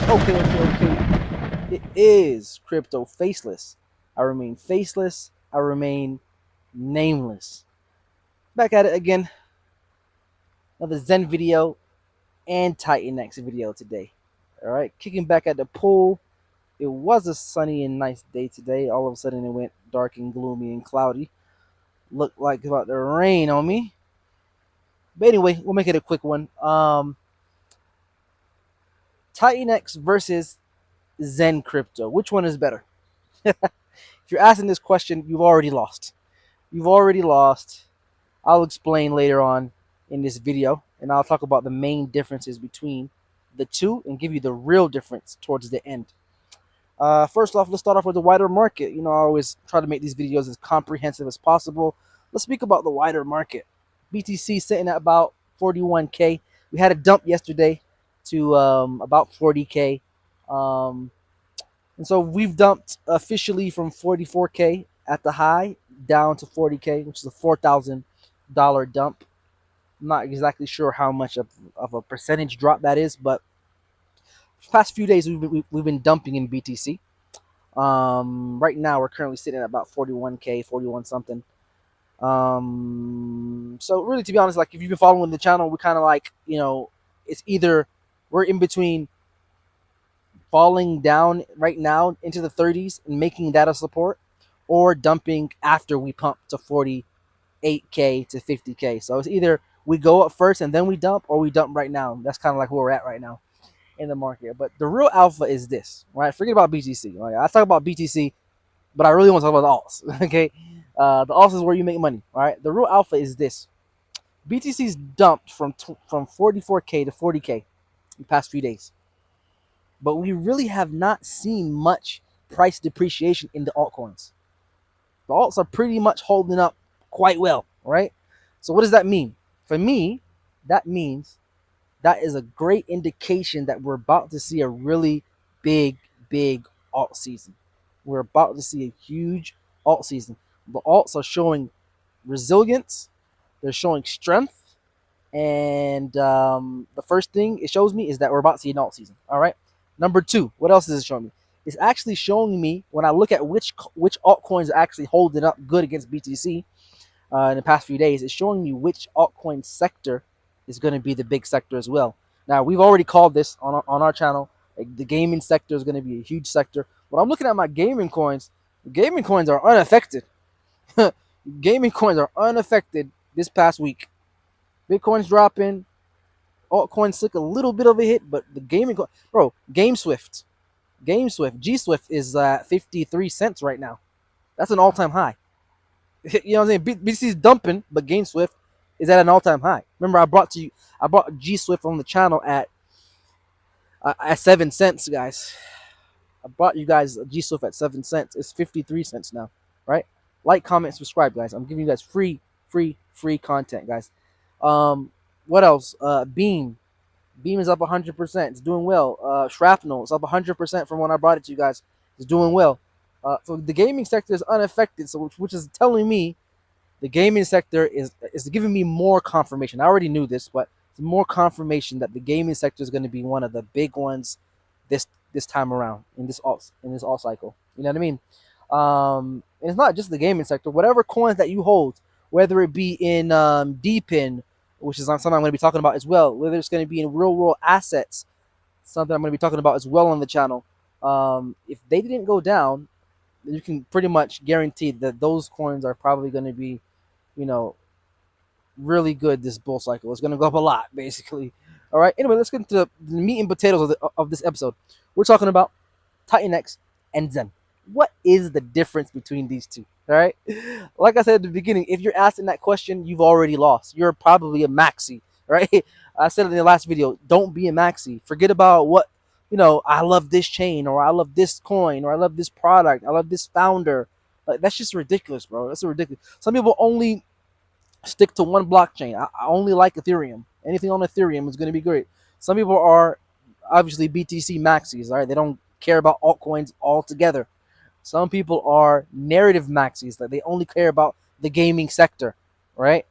Okay. It is crypto faceless. I remain faceless. I remain nameless. Back at it again. Another Zen video and TitanX video today. All right, kicking back at the pool. It was a sunny and nice day today. All of a sudden, it went dark and gloomy and cloudy. Looked like it's about to rain on me. But anyway, we'll make it a quick one. TitanX versus Zen crypto. Which one is better? If you're asking this question, you've already lost. You've already lost. I'll explain later on in this video, and I'll talk about the main differences between the two and give you the real difference towards the end. First off, let's start off with the wider market. I always try to make these videos as comprehensive as possible. Let's speak about the wider market. BTC sitting at about 41K. We had a dump yesterday to about 40K. And so we've dumped officially from 44K at the high down to 40K, which is a $4,000 dump. I'm not exactly sure how much of a percentage drop that is, but past few days we've been dumping in BTC. Right now we're currently sitting at about 41K, 41 something. So really, to be honest, like if you've been following the channel, we kind of like, it's either we're in between falling down right now into the 30s and making that a support, or dumping after we pump to 48K to 50K. So it's either we go up first and then we dump, or we dump right now. That's kind of like where we're at right now in the market. But the real alpha is this, right? Forget about BTC. Like, I talk about BTC, but I really want to talk about the alts. Okay, the alts is where you make money. All right, the real alpha is this: BTC's dumped from 44K to 40K in the past few days, but we really have not seen much price depreciation in the altcoins. The alts are pretty much holding up quite well, right? So what does that mean? For me, that means that is a great indication that we're about to see a really big alt season. We're about to see a huge alt season. The alts are showing resilience, they're showing strength, and the first thing it shows me is that we're about to see an alt season. All right. Number two, what else is it showing me? It's actually showing me, when I look at which altcoins are actually holding up good against BTC in the past few days, it's showing me which altcoin sector is going to be the big sector as well. Now, we've already called this on our channel. Like, the gaming sector is going to be a huge sector. When I'm looking at my gaming coins, the gaming coins are unaffected. Gaming coins are unaffected this past week. Bitcoin's dropping. Altcoins took a little bit of a hit, but the gaming bro, GameSwift, G Swift is 53 cents right now. That's an all-time high. You know what I'm saying? BTC's dumping, but GameSwift is at an all-time high. Remember, I brought G Swift on the channel at 7 cents, guys. I brought you guys G Swift at 7 cents. It's 53 cents now, right? Like, comment, subscribe, guys. I'm giving you guys free content, guys. What else? Beam is up 100%. It's doing well. Shrapnel is up 100% from when I brought it to you guys. It's doing well. So the gaming sector is unaffected. So which is telling me the gaming sector is giving me more confirmation. I already knew this, but it's more confirmation that the gaming sector is going to be one of the big ones this time around in this alt cycle. You know what I mean? And it's not just the gaming sector. Whatever coins that you hold, whether it be in DPIN, which is something I'm going to be talking about as well, whether it's going to be in real world assets, something I'm going to be talking about as well on the channel. If they didn't go down, you can pretty much guarantee that those coins are probably going to be, really good this bull cycle. It's going to go up a lot, basically. All right. Anyway, let's get into the meat and potatoes of this episode. We're talking about TitanX and Zen. What is the difference between these two? All right. Like I said at the beginning, if you're asking that question, you've already lost. You're probably a maxi, right? I said in the last video, don't be a maxi. Forget about what, I love this chain, or I love this coin, or I love this product, I love this founder. Like, that's just ridiculous, bro. That's ridiculous. Some people only stick to one blockchain. I only like Ethereum. Anything on Ethereum is going to be great. Some people are obviously BTC maxis, all right? They don't care about altcoins altogether. Some people are narrative maxis, that they only care about the gaming sector, right?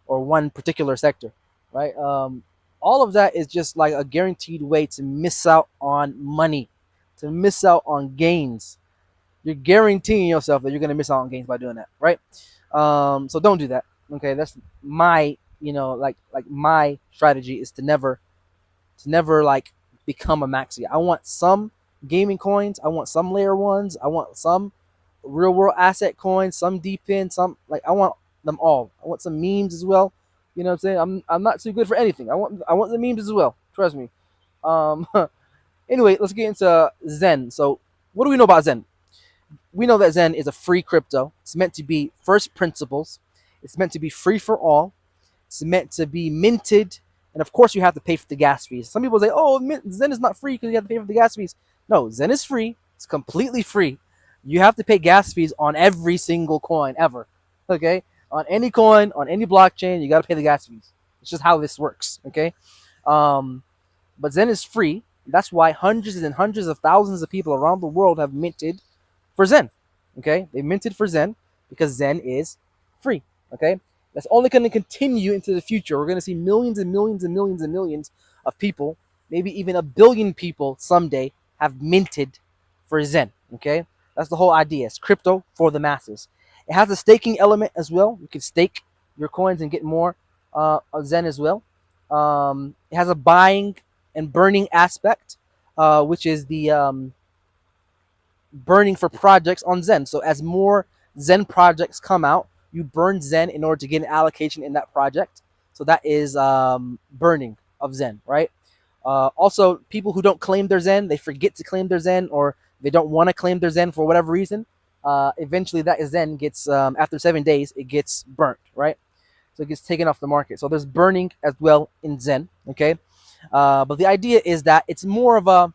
Or one particular sector, right? all of that is just like a guaranteed way to miss out on money, to miss out on gains. You're guaranteeing yourself that you're gonna miss out on gains by doing that, right? So don't do that. Okay, that's my, like my strategy is to never like become a maxi. I want some gaming coins. I want some layer ones. I want some real world asset coins. Some deep in. Some like I want them all. I want some memes as well. You know what I'm saying? I'm not too good for anything. I want the memes as well. Trust me. Um. Anyway, let's get into Zen. So, what do we know about Zen? We know that Zen is a free crypto. It's meant to be first principles. It's meant to be free for all. It's meant to be minted, and of course, you have to pay for the gas fees. Some people say, "Oh, Zen is not free because you have to pay for the gas fees." No, Zen is free. It's completely free. You have to pay gas fees on every single coin ever. Okay, on any coin, on any blockchain, you got to pay the gas fees. It's just how this works. Okay, um, but Zen is free. That's why hundreds and hundreds of thousands of people around the world have minted for Zen. Okay, they minted for Zen because Zen is free. Okay, that's only going to continue into the future. We're going to see millions and millions and millions and millions of people, maybe even a billion people someday, have minted for Zen. Okay, that's the whole idea. It's crypto for the masses. It has a staking element as well. You can stake your coins and get more of Zen as well. It has a buying and burning aspect, which is the burning for projects on Zen. So as more Zen projects come out, you burn Zen in order to get an allocation in that project. So that is burning of Zen, right? Also, people who don't claim their Zen, they forget to claim their Zen, or they don't want to claim their Zen for whatever reason. Eventually, that Zen gets after 7 days, it gets burnt, right? So it gets taken off the market. So there's burning as well in Zen, okay? But the idea is that it's more of a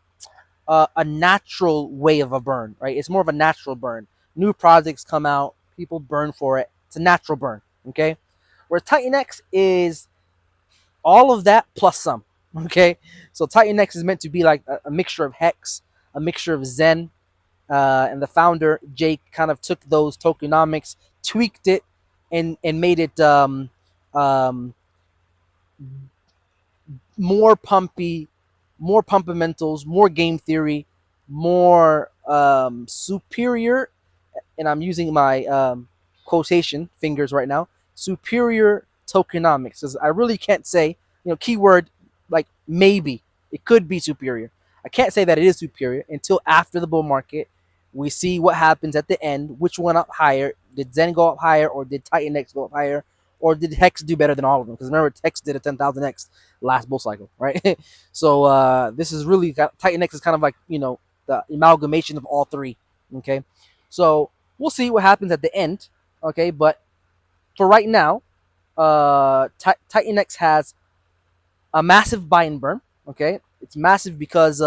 natural way of a burn, right? It's more of a natural burn. New projects come out, people burn for it. It's a natural burn, okay? Where TitanX is all of that plus some, okay? So TitanX is meant to be like a mixture of Hex, a mixture of Zen, and the founder, Jake, kind of took those tokenomics, tweaked it, and made it more pumpy, more pumpamentals, more game theory, more superior, and I'm using my quotation fingers right now, superior tokenomics. Because I really can't say, keyword like maybe it could be superior. I can't say that it is superior until after the bull market. We see what happens at the end. Which one up higher? Did Zen go up higher, or did TitanX go up higher, or did Hex do better than all of them? Because remember, Hex did a 10,000x last bull cycle, right? So this is really TitanX is kind of like the amalgamation of all three. Okay, so we'll see what happens at the end. Okay, but for right now, TitanX has a massive buy and burn. Okay, it's massive because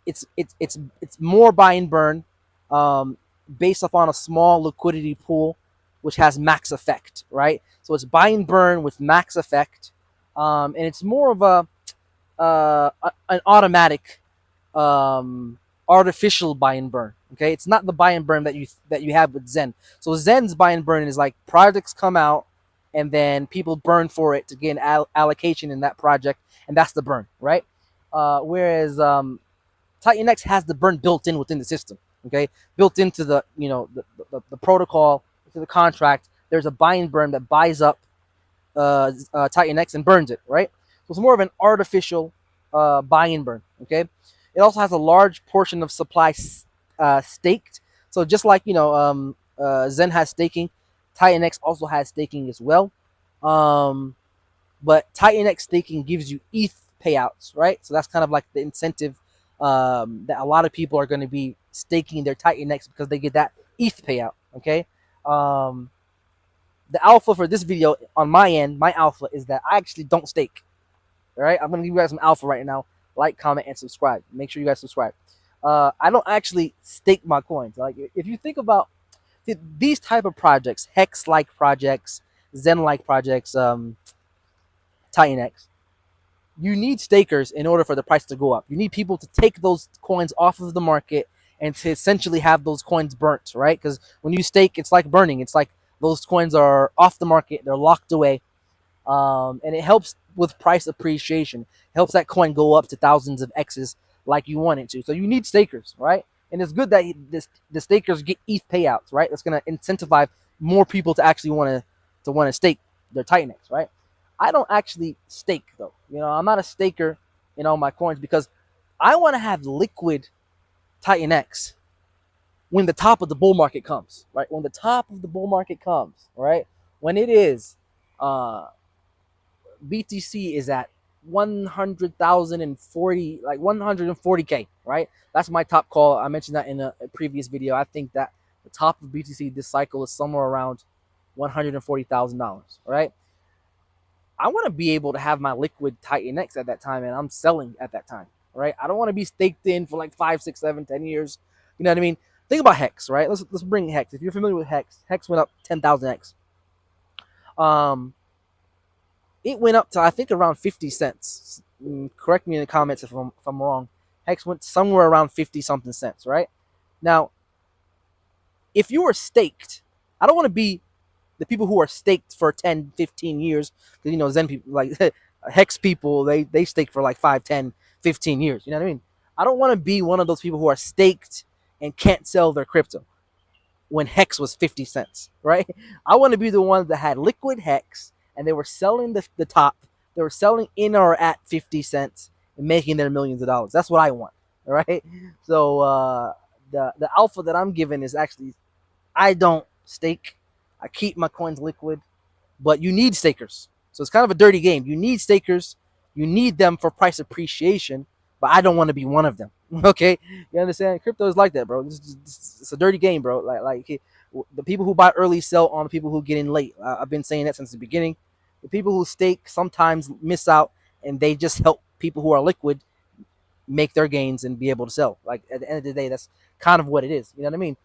it's more buy and burn based upon a small liquidity pool, which has max effect, right? So it's buy and burn with max effect, and it's more of an automatic artificial buy and burn. Okay, it's not the buy and burn that you have with Zen. So Zen's buy and burn is like projects come out, and then people burn for it to get an allocation in that project, and that's the burn, right? Whereas TitanX has the burn built in within the system. Okay, built into the protocol, to the contract. There's a buy and burn that buys up TitanX and burns it, right? So it's more of an artificial buy and burn. Okay, it also has a large portion of supply staked. So just like Zen has staking, TitanX also has staking as well. But TitanX staking gives you ETH payouts, right? So that's kind of like the incentive that a lot of people are going to be staking their TitanX because they get that ETH payout. Okay. The alpha for this video on my end, my alpha is that I actually don't stake. All right, I'm gonna give you guys some alpha right now. Like, comment, and subscribe. Make sure you guys subscribe. I don't actually stake my coins. Like, if you think about these type of projects, Hex-like projects, Zen-like projects, TitanX, you need stakers in order for the price to go up. You need people to take those coins off of the market and to essentially have those coins burnt, right? Because when you stake, it's like burning. It's like those coins are off the market, they're locked away, and it helps with price appreciation, helps that coin go up to thousands of X's like you want it to. So you need stakers, right? And it's good that the stakers get ETH payouts, right? That's going to incentivize more people to actually want to stake their TitanX, right? I don't actually stake though. I'm not a staker in all my coins because I want to have liquid TitanX when the top of the bull market comes, right? When the top of the bull market comes, right? When it is, BTC is at 100,040, like 140K, right? That's my top call. I mentioned that in a previous video. I think that the top of BTC this cycle is somewhere around $140,000, right? I want to be able to have my liquid TitanX at that time, and I'm selling at that time, right? I don't want to be staked in for like 5, 6, 7, 10 years. You know what I mean? Think about Hex, right? Let's bring Hex. If you're familiar with Hex, Hex went up 10,000X. It went up to I think around 50 cents. Correct me in the comments if I'm wrong. Hex went somewhere around 50 something cents, right? Now, if you were staked, I don't want to be the people who are staked for 10, 15 years, because Zen people, like Hex people, they stake for like 5, 10, 15 years. You know what I mean? I don't want to be one of those people who are staked and can't sell their crypto when Hex was 50 cents, right? I want to be the ones that had liquid Hex and they were selling the top. They were selling in or at 50 cents and making their millions of dollars. That's what I want, right? So the alpha that I'm given is actually, I don't stake. I keep my coins liquid, but you need stakers. So it's kind of a dirty game. You need stakers. You need them for price appreciation, but I don't want to be one of them. Okay, you understand? Crypto is like that, bro. It's a dirty game, bro. Like the people who buy early sell on the people who get in late. I've been saying that since the beginning. The people who stake sometimes miss out, and they just help people who are liquid make their gains and be able to sell. Like at the end of the day, that's kind of what it is. You know what I mean?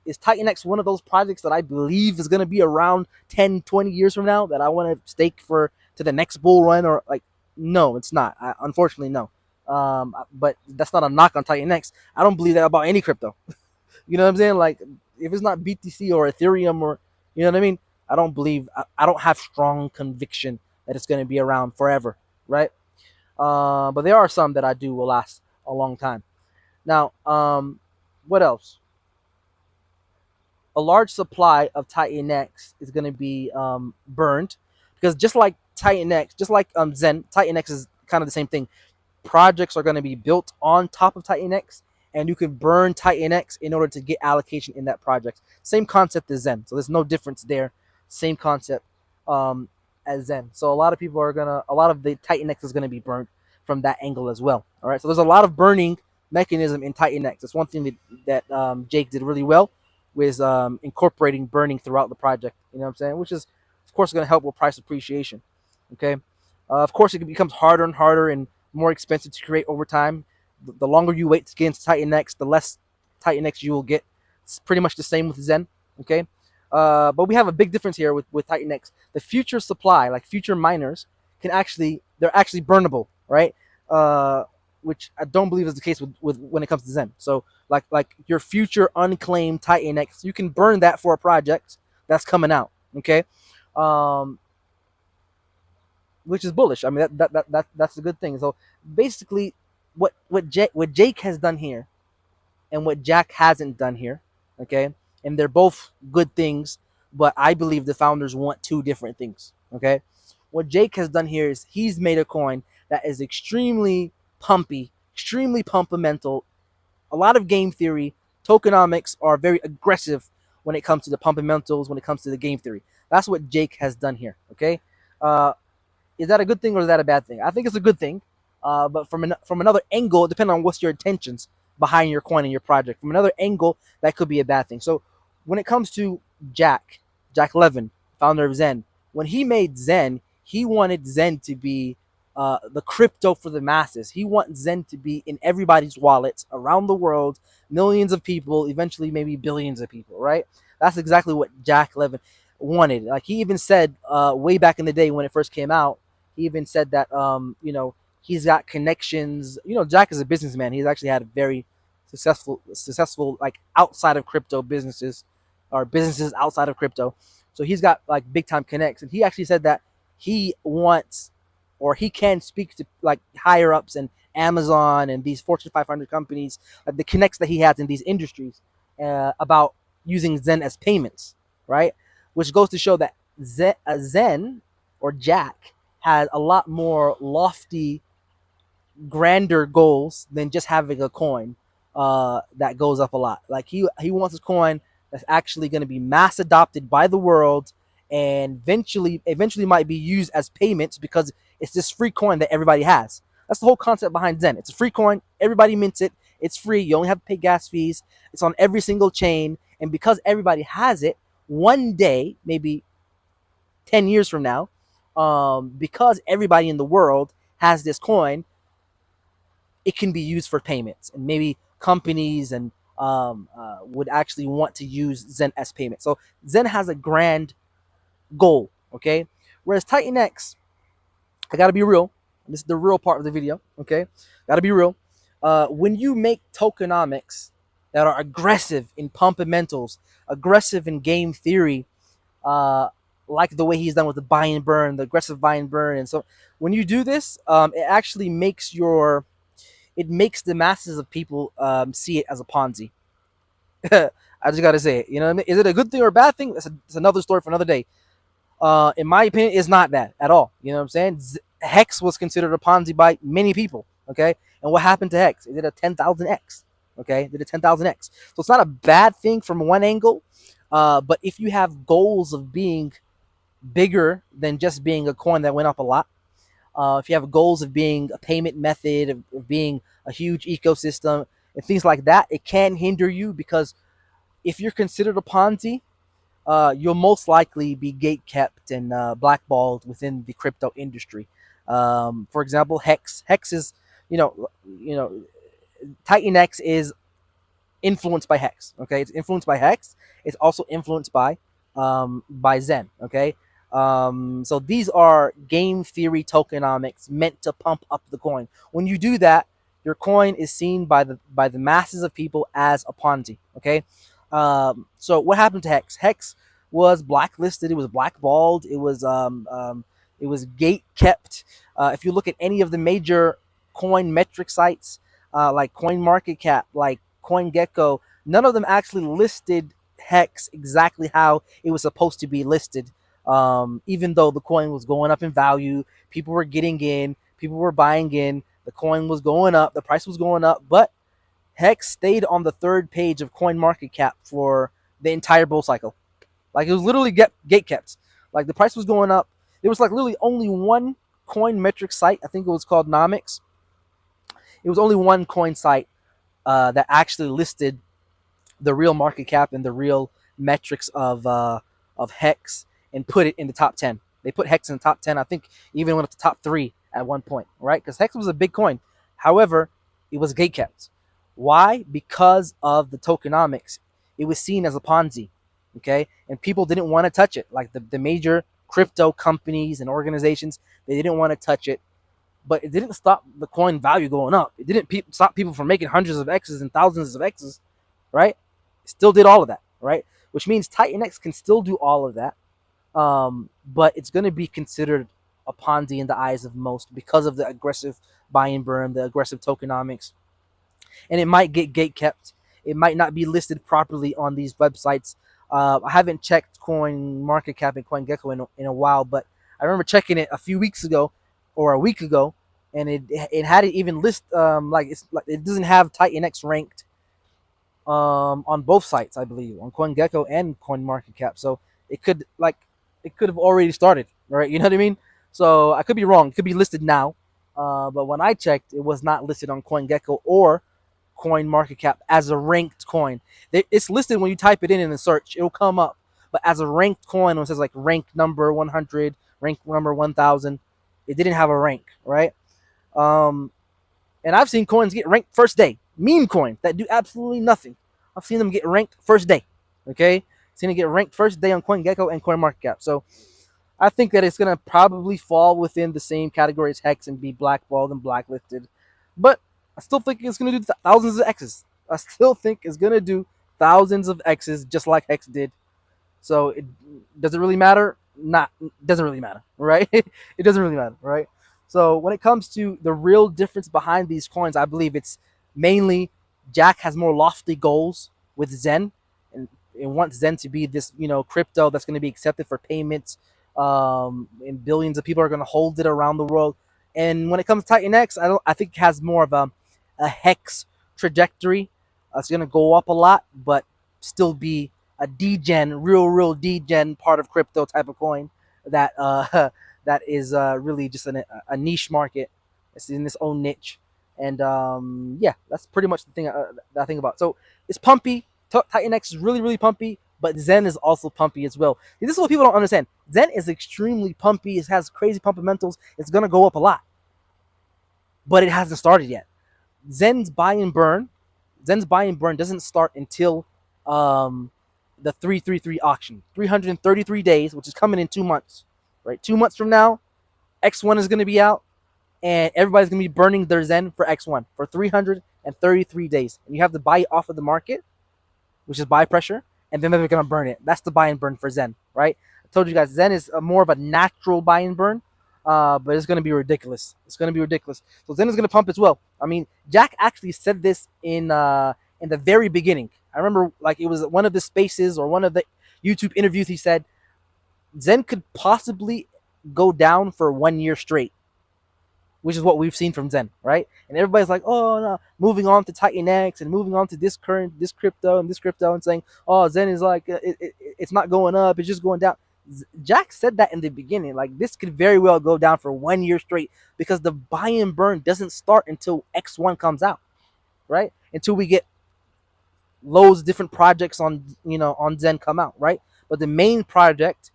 Is TitanX one of those projects that I believe is going to be around 10, 20 years from now that I want to stake for to the next bull run? Or like, no, it's not. Unfortunately, no. But that's not a knock on TitanX. I don't believe that about any crypto. You know what I'm saying? Like, if it's not BTC or Ethereum or, you know what I mean? I don't believe, I don't have strong conviction that it's going to be around forever, right? But there are some that I do will last a long time. Now, what else? A large supply of TitanX is going to be burned, because just like TitanX, just like Zen, TitanX is kind of the same thing. Projects are going to be built on top of TitanX, and you can burn TitanX in order to get allocation in that project. Same concept as Zen, so there's no difference there. Same concept as Zen. So a lot of the TitanX is gonna be burnt from that angle as well. All right, so there's a lot of burning mechanism in TitanX. That's one thing that Jake did really well, was incorporating burning throughout the project. You know what I'm saying? Which is, of course, going to help with price appreciation. Okay, of course, it becomes harder and harder and more expensive to create over time. The longer you wait to get into TitanX, the less TitanX you will get. It's pretty much the same with Zen. Okay, but we have a big difference here with TitanX. The future supply, like future miners, they're actually burnable, right? Which I don't believe is the case with when it comes to Zen. So like your future unclaimed TitanX, you can burn that for a project that's coming out. Okay, which is bullish. I mean that's a good thing. So basically, what Jake has done here, and what Jack hasn't done here, okay, and they're both good things, but I believe the founders want two different things. Okay, what Jake has done here is he's made a coin that is extremely pumpy, extremely pumpamental. A lot of game theory, tokenomics are very aggressive when it comes to the pumpamentals, when it comes to the game theory. That's what Jake has done here. Okay, uh, is that a good thing or is that a bad thing? I think it's a good thing, but from another angle, depending on what's your intentions behind your coin and your project. From another angle, that could be a bad thing. So when it comes to Jack Levin, founder of Zen, when he made Zen, he wanted Zen to be the crypto for the masses. He wants Zen to be in everybody's wallets around the world, millions of people, eventually maybe billions of people, right? That's exactly what Jack Levin wanted. Like he even said way back in the day when it first came out, he even said that he's got connections. Jack is a businessman. He's actually had a very successful like outside of crypto businesses, or businesses outside of crypto. So he's got like big time connects, and he actually said that he wants or he can speak to like higher ups and Amazon and these Fortune 500 companies, the connects that he has in these industries about using Zen as payments, right? Which goes to show that Zen or Jack has a lot more lofty, grander goals than just having a coin that goes up a lot. Like he wants a coin that's actually going to be mass adopted by the world and eventually might be used as payments because it's this free coin that everybody has. That's the whole concept behind Zen. It's a free coin. Everybody mints it. It's free. You only have to pay gas fees. It's on every single chain. And because everybody has it, one day, maybe 10 years from now, because everybody in the world has this coin, it can be used for payments. And maybe companies and would actually want to use Zen as payment. So Zen has a grand goal, okay? Whereas TitanX, I gotta be real. This is the real part of the video, okay? Gotta be real. When you make tokenomics that are aggressive in fundamentals, aggressive in game theory, uh, like the way he's done with the buy and burn, the aggressive buy and burn, and so when you do this, it actually makes the masses of people see it as a Ponzi. I just gotta say it. You know what I mean? Is it a good thing or a bad thing? That's another story for another day. In my opinion, it's not that at all. You know what I'm saying? Hex was considered a Ponzi by many people. Okay, and what happened to Hex? It did a 10,000x. Okay, it did a 10,000x. So it's not a bad thing from one angle, but if you have goals of being bigger than just being a coin that went up a lot, if you have goals of being a payment method, of being a huge ecosystem, and things like that, it can hinder you because if you're considered a Ponzi, you'll most likely be gate kept and blackballed within the crypto industry. For example, Hex is, you know, you know, TitanX is influenced by Hex. Okay, it's influenced by Hex. It's also influenced by Zen. Okay, so these are game theory tokenomics meant to pump up the coin. When you do that, your coin is seen by the masses of people as a Ponzi. Okay, so what happened to Hex? Hex was blacklisted. It was blackballed. It was gate kept. If you look at any of the major coin metric sites, like Coin Market Cap, like CoinGecko, none of them actually listed Hex exactly how it was supposed to be listed. Even though the coin was going up in value, people were getting in, people were buying in, the coin was going up, the price was going up, but Hex stayed on the third page of Coin Market Cap for the entire bull cycle. Like it was literally gate kept. Like the price was going up. There was like literally only one coin metric site. I think it was called Nomics. It was only one coin site that actually listed the real market cap and the real metrics of Hex and put it in the top 10. They put Hex in the top 10. I think even went up to top 3 at one point, right? Because Hex was a big coin. However, it was gate kept. Why? Because of the tokenomics. It was seen as a Ponzi, okay? And people didn't want to touch it. Like the major crypto companies and organizations, they didn't want to touch it. But it didn't stop the coin value going up. It didn't stop people from making hundreds of X's and thousands of X's, right? It still did all of that, right? Which means TitanX can still do all of that, but it's going to be considered a Ponzi in the eyes of most because of the aggressive buy and burn, the aggressive tokenomics, and it might get gate kept. It might not be listed properly on these websites. I haven't checked Coin Market Cap and CoinGecko in a while, but I remember checking it a few weeks ago or a week ago, and it hadn't even list like it doesn't have TitanX ranked on both sites, I believe, on CoinGecko and CoinMarketCap. So it could have already started, right? You know what I mean? So I could be wrong. It could be listed now, but when I checked, it was not listed on CoinGecko or CoinMarketCap as a ranked coin. It's listed when you type it in the search; it'll come up. But as a ranked coin, when it says like rank number 100, rank number 1000, it didn't have a rank, right? Um, and I've seen coins get ranked first day. Meme coins that do absolutely nothing. I've seen them get ranked first day. Okay? Seen it get ranked first day on CoinGecko and CoinMarketCap. So I think that it's going to probably fall within the same category as Hex and be blackballed and blacklisted. But I still think it's going to do thousands of X's. I still think it's going to do thousands of X's just like Hex did. So does it really matter? Not, doesn't really matter, right? It doesn't really matter, right? So when it comes to the real difference behind these coins, I believe it's mainly Jack has more lofty goals with Zen, and wants Zen to be this, crypto that's going to be accepted for payments, and billions of people are going to hold it around the world. And when it comes to TitanX, I think it has more of a hex trajectory. It's going to go up a lot, but still be a degen, real degen part of crypto type of coin that that is really just a niche market. It's in its own niche, and yeah, that's pretty much the thing that I think about. So it's pumpy. TitanX is really pumpy, but Zen is also pumpy as well. This is what people don't understand. Zen is extremely pumpy. It has crazy fundamentals. It's gonna go up a lot, but it hasn't started yet. Zen's buy and burn, Zen's buy and burn doesn't start until um, the 333 auction, 333 days, which is coming in 2 months. Right, 2 months from now, X1 is gonna be out, and everybody's gonna be burning their Zen for X1 for 333 days, and you have to buy it off of the market, which is buy pressure, and then they're gonna burn it. That's the buy and burn for Zen, right? I told you guys Zen is more of a natural buy and burn, but it's gonna be ridiculous. It's gonna be ridiculous. So Zen is gonna pump as well. I mean, Jack actually said this in the very beginning. I remember like it was one of the spaces or one of the YouTube interviews. He said Zen could possibly go down for 1 year straight, which is what we've seen from Zen, right? And everybody's like, oh no, moving on to TitanX and moving on to this crypto and saying, oh, Zen is like, it's not going up, it's just going down. Jack said that in the beginning, like this could very well go down for 1 year straight because the buy and burn doesn't start until X1 comes out, right? Until we get loads of different projects on Zen come out, right? But the main project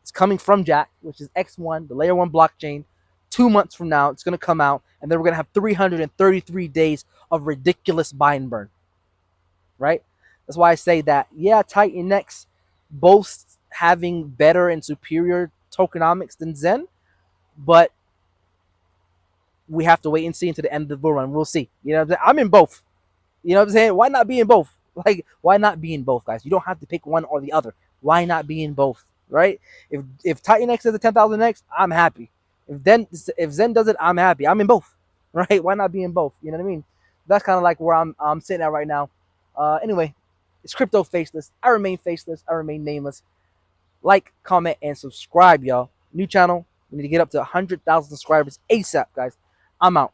is coming from Jack, which is X1, the layer 1 blockchain. 2 months from now, it's going to come out, and then we're going to have 333 days of ridiculous buy and burn, right? That's why I say that, yeah, TitanX boasts having better and superior tokenomics than Zen, but we have to wait and see until the end of the bull run. We'll see. You know what I'm saying? I'm in both. You know what I'm saying? Why not be in both? Like, why not be in both, guys? You don't have to pick one or the other. Why not be in both, right? If TitanX is a 10,000X, I'm happy. If Zen does it, I'm happy. I'm in both, right? Why not be in both? You know what I mean? That's kind of like where I'm sitting at right now. Anyway, it's crypto faceless. I remain faceless. I remain nameless. Like, comment, and subscribe, y'all. New channel. We need to get up to 100,000 subscribers ASAP, guys. I'm out.